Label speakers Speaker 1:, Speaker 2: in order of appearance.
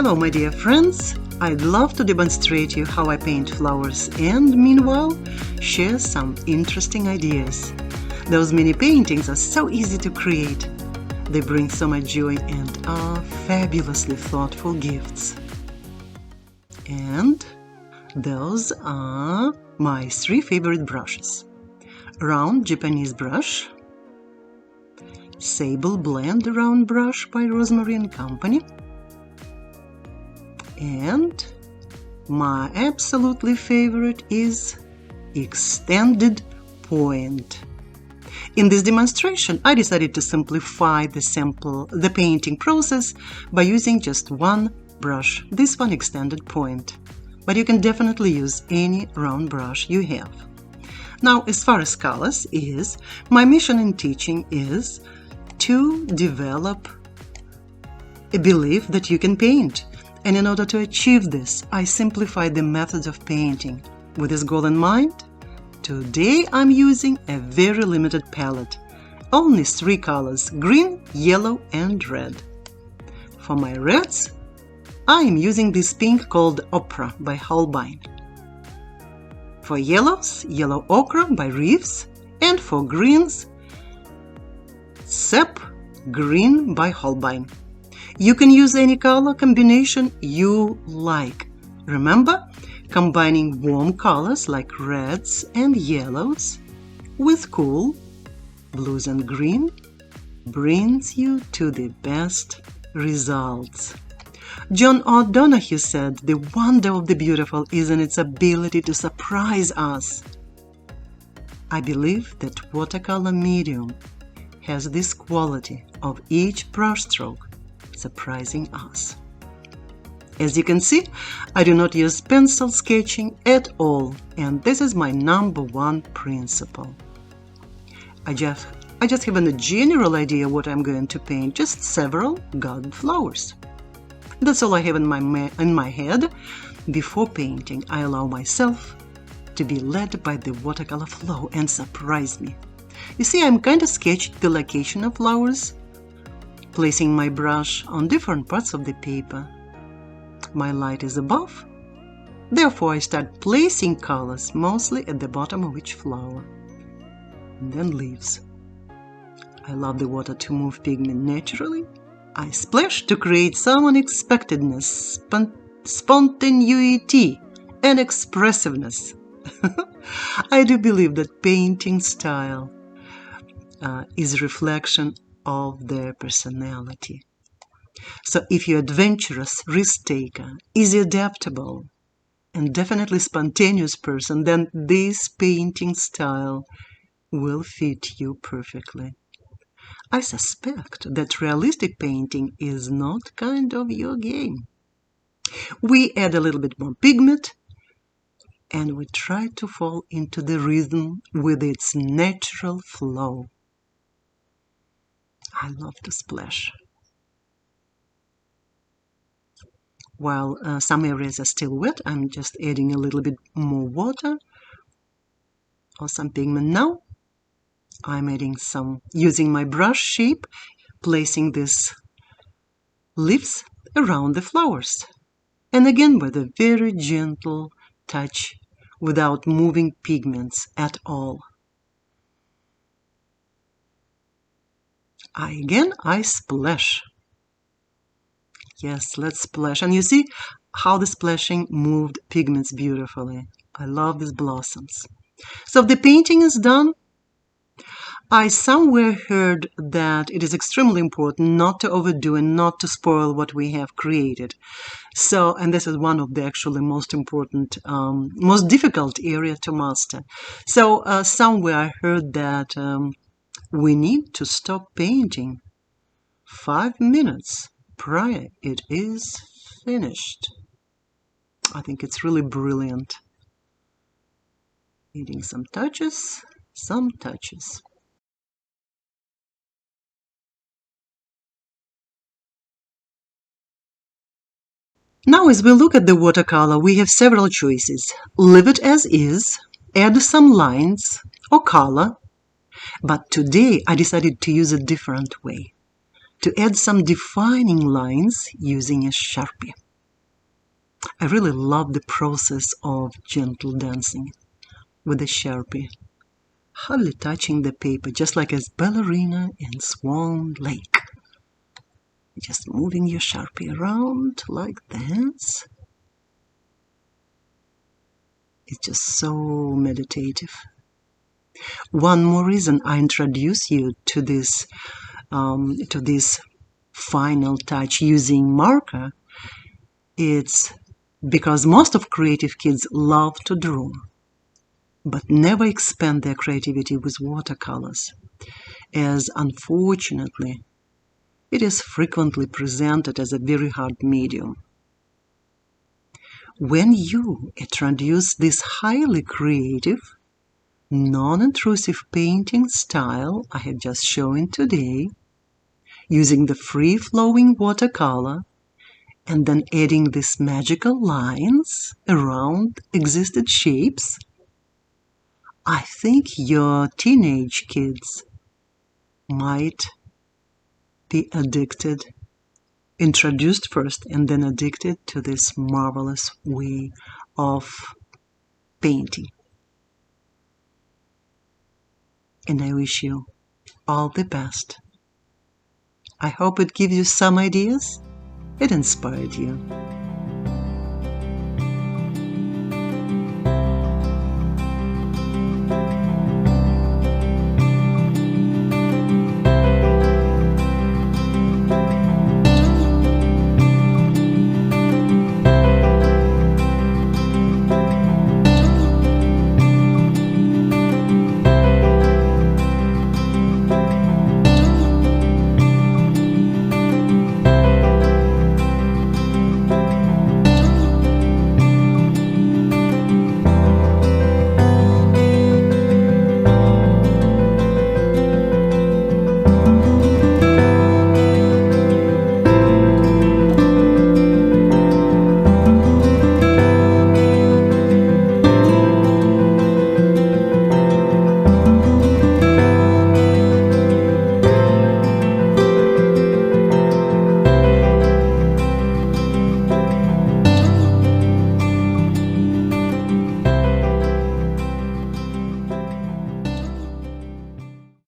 Speaker 1: Hello my dear friends, I'd love to demonstrate you how I paint flowers and meanwhile share some interesting ideas. Those mini paintings are so easy to create. They bring so much joy and are fabulously thoughtful gifts. And those are my 3 favorite brushes. Round Japanese brush, Sable Blend round brush by Rosemary & Company, and my absolutely favorite is Extended Point. In this demonstration, I decided to simplify the painting process by using just one brush, this one Extended Point. But you can definitely use any round brush you have. Now, as far as colors is, my mission in teaching is to develop a belief that you can paint. And in order to achieve this, I simplified the methods of painting. With this goal in mind, today I'm using a very limited palette. Only 3 colors, green, yellow and red. For my reds, I am using this pink called Opera by Holbein. For yellows, Yellow Ochre by Reeves. And for greens, Sap Green by Holbein. You can use any color combination you like. Remember, combining warm colors like reds and yellows with cool blues and green brings you to the best results. John O'Donohue said, "The wonder of the beautiful is in its ability to surprise us." I believe that watercolor medium has this quality of each brushstroke surprising us. As you can see, I do not use pencil sketching at all, and this is my #1 principle. I just have a general idea what I'm going to paint, just several garden flowers. That's all I have in my head. Before painting, I allow myself to be led by the watercolor flow and surprise me. You see, I'm kind of sketched the location of flowers, placing my brush on different parts of the paper. My light is above, therefore I start placing colors mostly at the bottom of each flower, and then leaves. I love the water to move pigment naturally. I splash to create some unexpectedness, spontaneity, and expressiveness. I do believe that painting style is a reflection of their personality. So if you're adventurous, risk-taker, easy adaptable, and definitely spontaneous person, then this painting style will fit you perfectly. I suspect that realistic painting is not kind of your game. We add a little bit more pigment, and we try to fall into the rhythm with its natural flow. I love to splash. While some areas are still wet, I'm just adding a little bit more water or some pigment. Now I'm adding using my brush shape, placing these leaves around the flowers. And again with a very gentle touch without moving pigments at all. I splash. Yes, let's splash. And you see how the splashing moved pigments beautifully. I love these blossoms. So if the painting is done, I somewhere heard that it is extremely important not to overdo and not to spoil what we have created. So, and this is one of the actually most important, most difficult area to master. So somewhere I heard that we need to stop painting 5 minutes prior it is finished. I think it's really brilliant. Needing some touches. Now as we look at the watercolor, we have several choices. Leave it as is, add some lines or color. But today I decided to use a different way, to add some defining lines using a sharpie. I really love the process of gentle dancing with the sharpie, hardly touching the paper, just like a ballerina in Swan Lake. Just moving your sharpie around like this. It's just so meditative. One more reason I introduce you to this final touch using marker, it's because most of creative kids love to draw, but never expand their creativity with watercolors, as unfortunately it is frequently presented as a very hard medium. When you introduce this highly creative, non-intrusive painting style I have just shown today, using the free-flowing watercolor and then adding these magical lines around existing shapes, I think your teenage kids might be addicted, introduced first and then addicted to this marvelous way of painting. And I wish you all the best. I hope it gives you some ideas. It inspired you.